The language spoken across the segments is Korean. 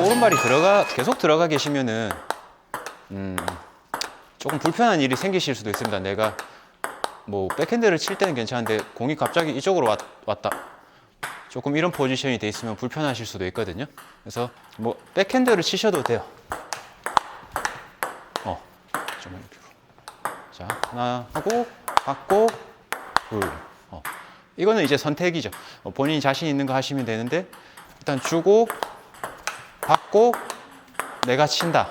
오른발이 계속 들어가 계시면은 조금 불편한 일이 생기실 수도 있습니다. 내가 뭐 백핸드를 칠 때는 괜찮은데 공이 갑자기 이쪽으로 왔다. 조금 이런 포지션이 돼 있으면 불편하실 수도 있거든요. 그래서 뭐 백핸드를 치셔도 돼요. 좀 이렇게. 자, 하나 하고 받고 둘. 이거는 이제 선택이죠. 본인이 자신 있는 거 하시면 되는데 일단 주고 받고 내가 친다.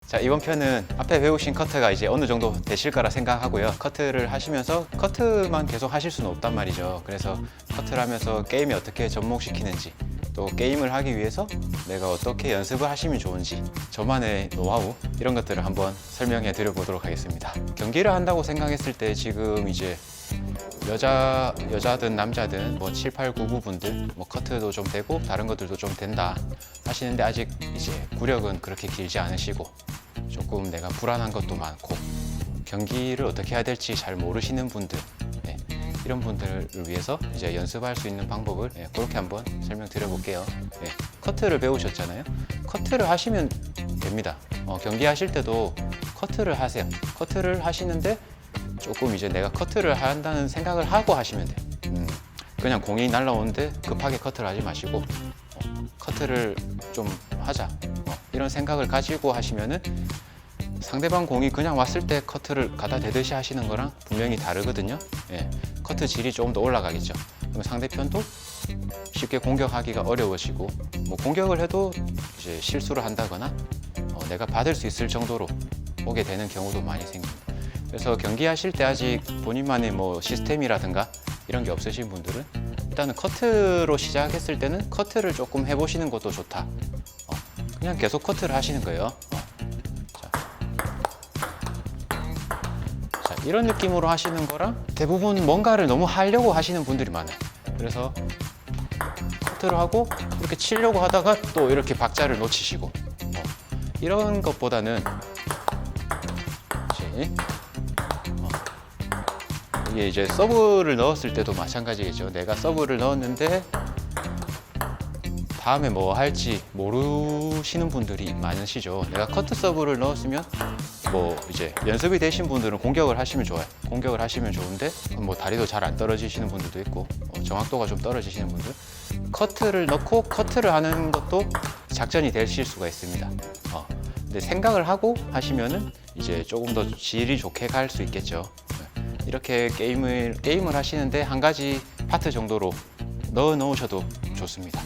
자, 이번 편은 앞에 배우신 커트가 이제 어느 정도 되실 거라 생각하고요. 커트를 하시면서 커트만 계속 하실 수는 없단 말이죠. 그래서 커트를 하면서 게임에 어떻게 접목시키는지, 또 게임을 하기 위해서 내가 어떻게 연습을 하시면 좋은지, 저만의 노하우 이런 것들을 한번 설명해 드려보도록 하겠습니다. 경기를 한다고 생각했을 때 지금 이제 여자든 남자든 뭐 7, 8, 9구 분들 뭐 커트도 좀 되고 다른 것들도 좀 된다 하시는데 아직 이제 구력은 그렇게 길지 않으시고 조금 내가 불안한 것도 많고 경기를 어떻게 해야 될지 잘 모르시는 분들, 이런 분들을 위해서 이제 연습할 수 있는 방법을 그렇게 한번 설명드려 볼게요. 커트를 배우셨잖아요. 커트를 하시면 됩니다. 경기 하실 때도 커트를 하세요. 커트를 하시는데 조금 이제 내가 커트를 한다는 생각을 하고 하시면 돼요. 그냥 공이 날라오는데 급하게 커트를 하지 마시고 커트를 좀 하자 이런 생각을 가지고 하시면은 상대방 공이 그냥 왔을 때 커트를 갖다 대듯이 하시는 거랑 분명히 다르거든요. 커트 질이 조금 더 올라가겠죠. 그럼 상대편도 쉽게 공격하기가 어려워지고 뭐 공격을 해도 이제 실수를 한다거나 내가 받을 수 있을 정도로 오게 되는 경우도 많이 생깁니다. 그래서 경기하실 때 아직 본인만의 뭐 시스템이라든가 이런 게 없으신 분들은 일단은 커트로 시작했을 때는 커트를 조금 해보시는 것도 좋다. 그냥 계속 커트를 하시는 거예요. 자, 이런 느낌으로 하시는 거랑 대부분 뭔가를 너무 하려고 하시는 분들이 많아요. 그래서 커트를 하고 이렇게 치려고 하다가 또 이렇게 박자를 놓치시고 이런 것보다는 이게 이제 서브를 넣었을 때도 마찬가지겠죠. 내가 서브를 넣었는데 다음에 뭐 할지 모르시는 분들이 많으시죠. 내가 커트 서브를 넣었으면 뭐 이제 연습이 되신 분들은 공격을 하시면 좋아요. 공격을 하시면 좋은데 뭐 다리도 잘 안 떨어지시는 분들도 있고 정확도가 좀 떨어지시는 분들, 커트를 넣고 커트를 하는 것도 작전이 되실 수가 있습니다. 근데 생각을 하고 하시면은 이제 조금 더 질이 좋게 갈 수 있겠죠. 이렇게 게임을 하시는데 한 가지 파트 정도로 넣어 놓으셔도 좋습니다.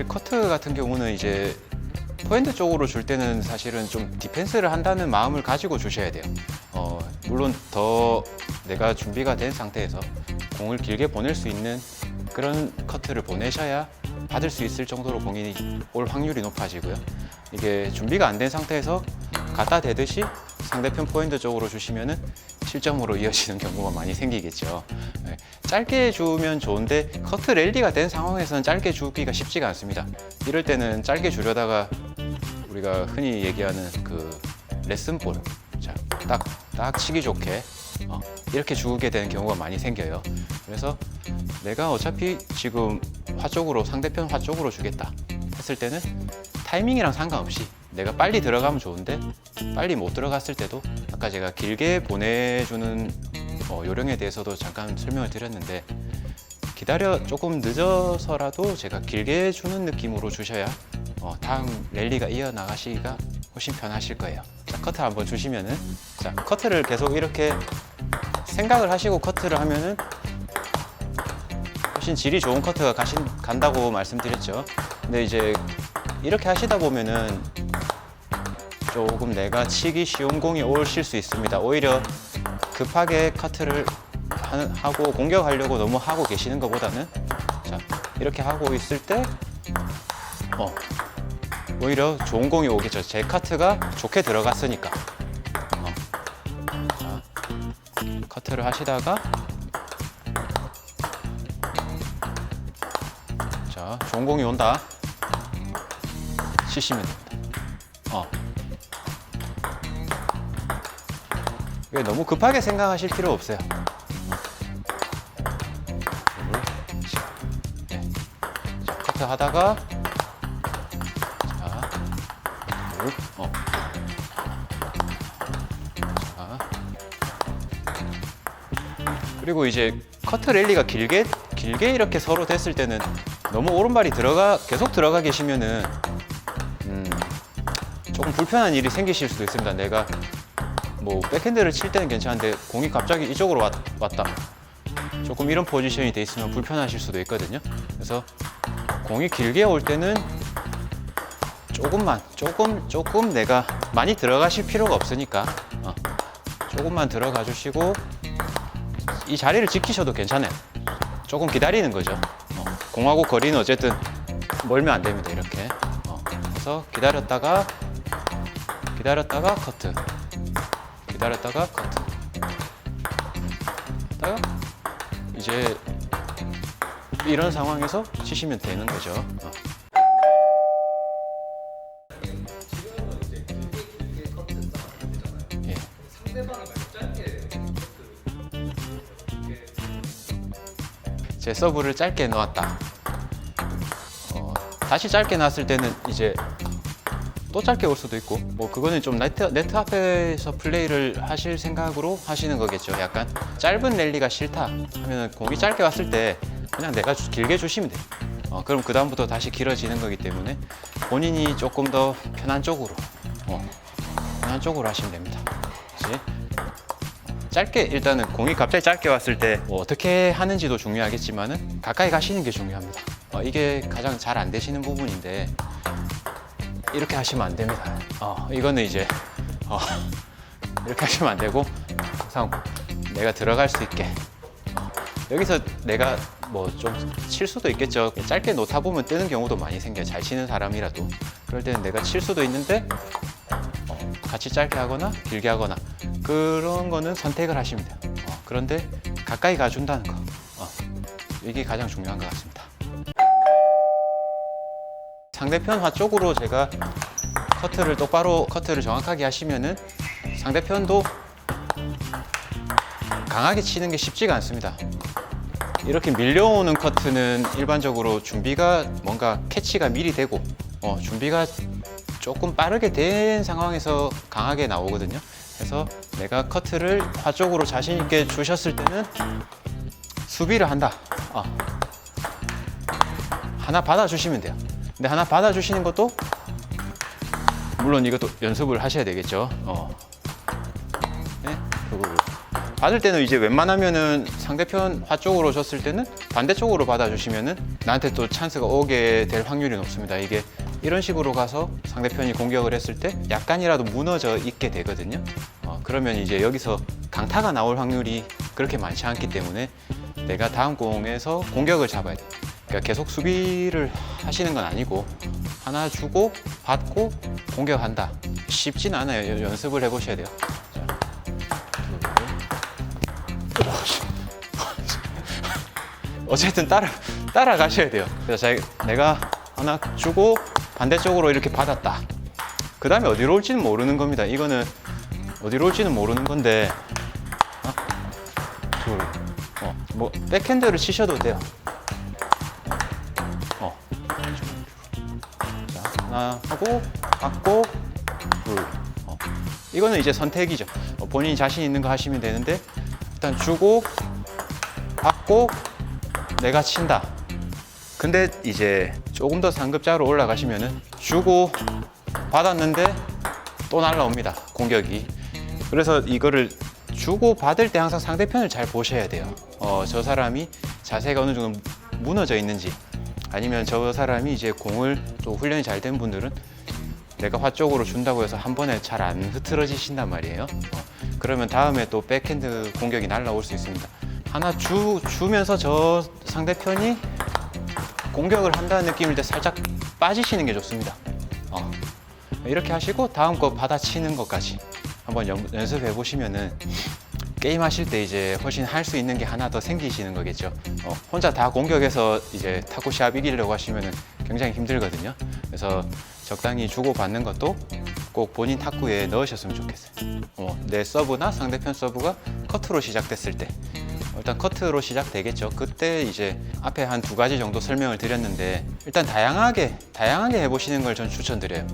커트 같은 경우는 이제 포핸드 쪽으로 줄 때는 사실은 좀 디펜스를 한다는 마음을 가지고 주셔야 돼요. 물론 더 내가 준비가 된 상태에서 공을 길게 보낼 수 있는 그런 커트를 보내셔야 받을 수 있을 정도로 공이 올 확률이 높아지고요. 이게 준비가 안 된 상태에서 갖다 대듯이 상대편 포핸드 쪽으로 주시면은 실점으로 이어지는 경우가 많이 생기겠죠. 짧게 주면 좋은데 커트 랠리가 된 상황에서는 짧게 주기가 쉽지가 않습니다. 이럴 때는 짧게 주려다가 우리가 흔히 얘기하는 그 레슨볼, 자, 딱 치기 좋게 이렇게 주게 되는 경우가 많이 생겨요. 그래서 내가 어차피 지금 상대편 화 쪽으로 주겠다 했을 때는 타이밍이랑 상관없이 내가 빨리 들어가면 좋은데 빨리 못 들어갔을 때도 아까 제가 길게 보내주는 요령에 대해서도 잠깐 설명을 드렸는데 조금 늦어서라도 제가 길게 주는 느낌으로 주셔야 다음 랠리가 이어나가시기가 훨씬 편하실 거예요. 자, 커트 한번 주시면은, 자, 커트를 계속 이렇게 생각을 하시고 커트를 하면은 훨씬 질이 좋은 커트가 간다고 말씀드렸죠. 근데 이제 이렇게 하시다 보면은 조금 내가 치기 쉬운 공이 오실 수 있습니다. 오히려 급하게 커트를 하고 공격하려고 너무 하고 계시는 것보다는, 자, 이렇게 하고 있을 때 오히려 좋은 공이 오겠죠. 제 카트가 좋게 들어갔으니까. 자, 커트를 하시다가 자, 좋은 공이 온다. 치시면 됩니다. 이게 너무 급하게 생각하실 필요 없어요. 네. 자, 커트 하다가 자, 자. 그리고 이제 커트 랠리가 길게 이렇게 서로 됐을 때는 너무 오른발이 계속 들어가 계시면은 조금 불편한 일이 생기실 수도 있습니다. 내가 뭐 백핸드를 칠 때는 괜찮은데 공이 갑자기 이쪽으로 왔다. 조금 이런 포지션이 돼 있으면 불편하실 수도 있거든요. 그래서 공이 길게 올 때는 조금 내가 많이 들어가실 필요가 없으니까 조금만 들어가 주시고 이 자리를 지키셔도 괜찮아요. 조금 기다리는 거죠. 공하고 거리는 어쨌든 멀면 안 됩니다. 이렇게. 그래서 기다렸다가 커트. 기다렸다가 커트. 다가 이제 이런 상황에서 치시면 되는 거죠. 예. 제 서브를 짧게 넣었다. 다시 짧게 놨을 때는 이제 또 짧게 올 수도 있고, 뭐 그거는 좀 네트 앞에서 플레이를 하실 생각으로 하시는 거겠죠. 약간 짧은 랠리가 싫다 하면 공이 짧게 왔을 때 그냥 내가 길게 주시면 돼요. 그럼 그 다음부터 다시 길어지는 거기 때문에 본인이 조금 더 편한 쪽으로 하시면 됩니다. 그치? 짧게 일단은 공이 갑자기 짧게 왔을 때 뭐 어떻게 하는지도 중요하겠지만은 가까이 가시는 게 중요합니다. 이게 가장 잘 안 되시는 부분인데 이렇게 하시면 안 됩니다. 이거는 이제 이렇게 하시면 안 되고 항상 내가 들어갈 수 있게 여기서 내가 뭐 좀 칠 수도 있겠죠. 짧게 놓다 보면 뜨는 경우도 많이 생겨요. 잘 치는 사람이라도. 그럴 때는 내가 칠 수도 있는데 같이 짧게 하거나 길게 하거나 그런 거는 선택을 하시면 돼요. 그런데 가까이 가준다는 거 이게 가장 중요한 것 같습니다. 상대편 화 쪽으로 제가 커트를 정확하게 하시면은 상대편도 강하게 치는 게 쉽지가 않습니다. 이렇게 밀려오는 커트는 일반적으로 준비가 뭔가 캐치가 미리 되고 준비가 조금 빠르게 된 상황에서 강하게 나오거든요. 그래서 내가 커트를 화 쪽으로 자신 있게 주셨을 때는 수비를 한다. 하나 받아주시면 돼요. 근데 하나 받아주시는 것도 물론 이것도 연습을 하셔야 되겠죠. 네? 받을 때는 이제 웬만하면은 상대편 화 쪽으로 줬을 때는 반대쪽으로 받아주시면은 나한테 또 찬스가 오게 될 확률이 높습니다. 이게 이런 식으로 가서 상대편이 공격을 했을 때 약간이라도 무너져 있게 되거든요. 그러면 이제 여기서 강타가 나올 확률이 그렇게 많지 않기 때문에 내가 다음 공에서 공격을 잡아야 돼요. 그러니까 계속 수비를 하시는 건 아니고 하나 주고 받고 공격한다. 쉽진 않아요. 연습을 해보셔야 돼요. 자, 어쨌든 따라가셔야 돼요. 그래서 내가 하나 주고 반대쪽으로 이렇게 받았다. 그 다음에 어디로 올지는 모르는 겁니다. 이거는 어디로 올지는 모르는 건데 뭐 백핸드를 치셔도 돼요. 자, 하나 하고 받고 둘. 이거는 이제 선택이죠. 본인이 자신 있는 거 하시면 되는데 일단 주고 받고 내가 친다. 근데 이제 조금 더 상급자로 올라가시면은 주고 받았는데 또 날라옵니다. 공격이. 그래서 이거를 주고 받을 때 항상 상대편을 잘 보셔야 돼요. 저 사람이 자세가 어느 정도 무너져 있는지 아니면 저 사람이 이제 공을 또 훈련이 잘 된 분들은 내가 화 쪽으로 준다고 해서 한 번에 잘 안 흐트러지신단 말이에요. 그러면 다음에 또 백핸드 공격이 날라올 수 있습니다. 하나 주면서 저 상대편이 공격을 한다는 느낌일 때 살짝 빠지시는 게 좋습니다. 이렇게 하시고 다음 거 받아치는 것까지 한번 연습해 보시면은 게임 하실 때 이제 훨씬 할 수 있는 게 하나 더 생기시는 거겠죠. 혼자 다 공격해서 이제 탁구 시합 이기려고 하시면은 굉장히 힘들거든요. 그래서 적당히 주고 받는 것도 꼭 본인 탁구에 넣으셨으면 좋겠어요. 내 서브나 상대편 서브가 커트로 시작됐을 때 일단 커트로 시작되겠죠. 그때 이제 앞에 한 2가지 정도 설명을 드렸는데 일단 다양하게 해보시는 걸 전 추천드려요.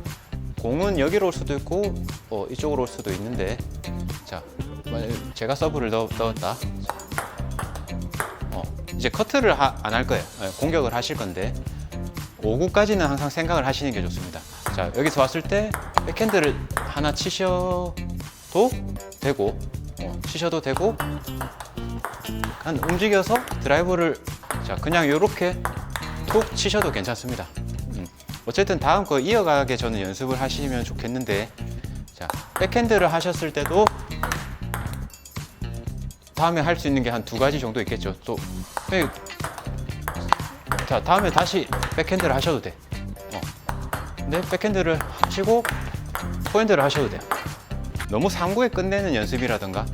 공은 여기로 올 수도 있고 이쪽으로 올 수도 있는데, 자, 제가 서브를 넣었다. 이제 커트를 안 할 거예요. 공격을 하실 건데 5구까지는 항상 생각을 하시는 게 좋습니다. 자, 여기서 왔을 때 백핸드를 하나 치셔도 되고 한 움직여서 드라이브를 그냥 이렇게 툭 치셔도 괜찮습니다. 어쨌든 다음 거 이어가게 저는 연습을 하시면 좋겠는데, 자, 백핸드를 하셨을 때도 다음에 할 수 있는 게 한 2가지 정도 있겠죠. 또 자, 다음에 다시 백핸드를 하셔도 돼. 근데 백핸드를 하시고 포핸드를 하셔도 돼요. 너무 상구에 끝내는 연습이라던가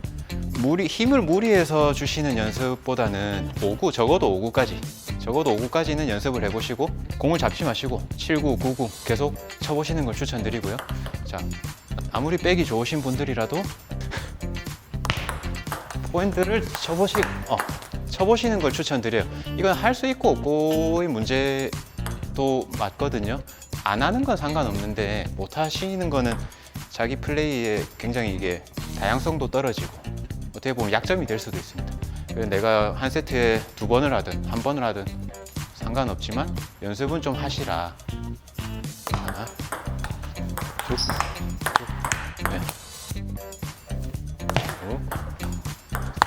힘을 무리해서 주시는 연습보다는 적어도 5구까지는 연습을 해보시고 공을 잡지 마시고 7구, 9구 계속 쳐보시는 걸 추천드리고요. 자, 아무리 백이 좋으신 분들이라도 포핸드를 쳐보시는 걸 추천드려요. 이건 할 수 있고 없고의 문제도 맞거든요. 안 하는 건 상관없는데 못 하시는 거는 자기 플레이에 굉장히 이게 다양성도 떨어지고 어떻게 보면 약점이 될 수도 있습니다. 그래서 내가 한 세트에 2번을 하든 1번을 하든 상관없지만 연습은 좀 하시라. 하나, 둘, 넷,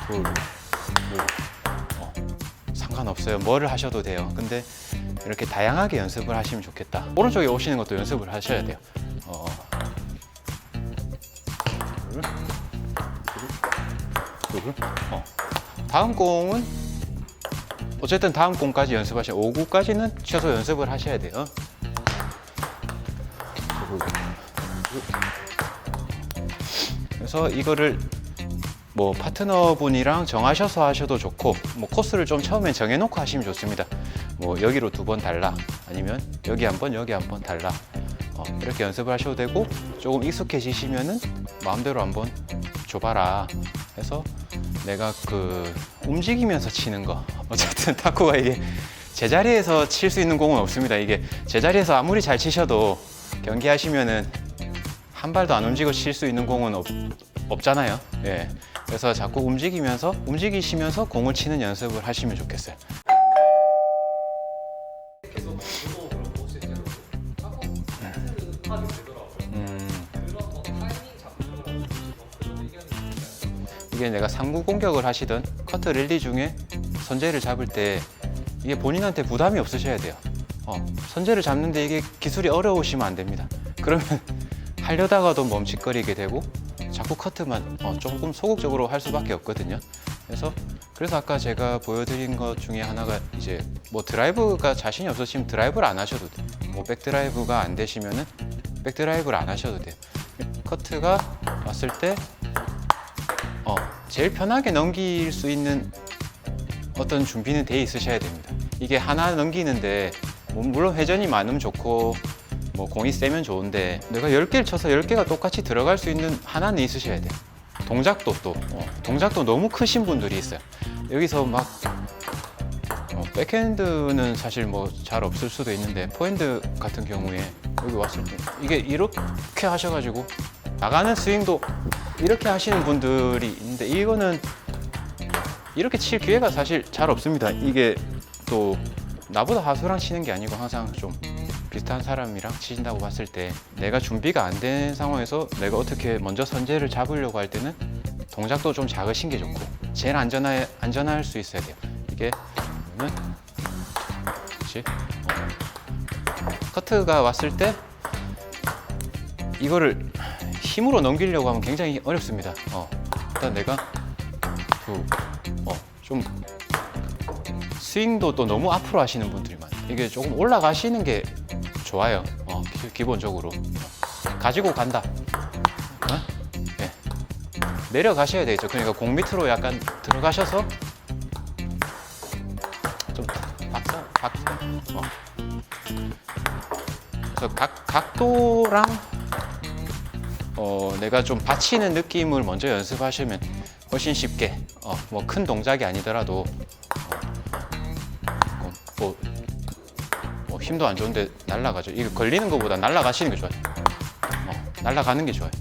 둘, 상관없어요. 뭐를 하셔도 돼요. 근데 이렇게 다양하게 연습을 하시면 좋겠다. 오른쪽에 오시는 것도 연습을 하셔야 돼요. 다음 공은 어쨌든 다음 공까지 연습하셔야 5구까지는 최소 연습을 하셔야 돼요. 그래서 이거를 뭐 파트너분이랑 정하셔서 하셔도 좋고, 뭐 코스를 좀 처음에 정해놓고 하시면 좋습니다. 뭐 여기로 2번 달라, 아니면 여기 한 번, 여기 한 번 달라. 이렇게 연습을 하셔도 되고, 조금 익숙해지시면은 마음대로 한번 줘봐라 해서 내가 움직이면서 치는 거. 어쨌든 탁구가 이게 제자리에서 칠 수 있는 공은 없습니다. 이게 제자리에서 아무리 잘 치셔도 경기하시면은 한 발도 안 움직이고 칠 수 있는 공은 없잖아요. 예. 그래서 자꾸 움직이시면서 공을 치는 연습을 하시면 좋겠어요. 이게 내가 상구 공격을 하시든 커트 랠리 중에 선제를 잡을 때 이게 본인한테 부담이 없으셔야 돼요. 선제를 잡는데 이게 기술이 어려우시면 안 됩니다. 그러면 하려다가도 멈칫거리게 되고 자꾸 커트만 조금 소극적으로 할 수밖에 없거든요. 그래서 아까 제가 보여드린 것 중에 하나가 이제 뭐 드라이브가 자신이 없으시면 드라이브를 안 하셔도 돼요. 뭐 백드라이브가 안 되시면은 백드라이브를 안 하셔도 돼요. 커트가 왔을 때 제일 편하게 넘길 수 있는 어떤 준비는 돼 있으셔야 됩니다. 이게 하나 넘기는데 물론 회전이 많으면 좋고 뭐 공이 세면 좋은데 내가 10개를 쳐서 10개가 똑같이 들어갈 수 있는 하나는 있으셔야 돼요. 동작도 너무 크신 분들이 있어요. 여기서 막 백핸드는 사실 뭐 잘 없을 수도 있는데 포핸드 같은 경우에 여기 왔을 때 이게 이렇게 하셔가지고 나가는 스윙도 이렇게 하시는 분들이 있는데 이거는 이렇게 칠 기회가 사실 잘 없습니다. 이게 또 나보다 하수랑 치는 게 아니고 항상 좀 비슷한 사람이랑 치신다고 봤을 때 내가 준비가 안 된 상황에서 내가 어떻게 먼저 선제를 잡으려고 할 때는 동작도 좀 작으신 게 좋고 제일 안전할 수 있어야 돼요. 이게 그렇지? 커트가 왔을 때 이거를 힘으로 넘기려고 하면 굉장히 어렵습니다. 일단 내가 좀 스윙도 또 너무 앞으로 하시는 분들이 많아요. 이게 조금 올라가시는 게 좋아요. 기본적으로 가지고 간다. 예. 내려가셔야 되겠죠. 그러니까 공 밑으로 약간 들어가셔서 좀 박사. 그래서 각도랑 내가 좀 받치는 느낌을 먼저 연습하시면 훨씬 쉽게 뭐 큰 동작이 아니더라도 뭐 힘도 안 좋은데 날아가죠. 이거 걸리는 것보다 날아가시는 게 좋아요. 날아가는 게 좋아요.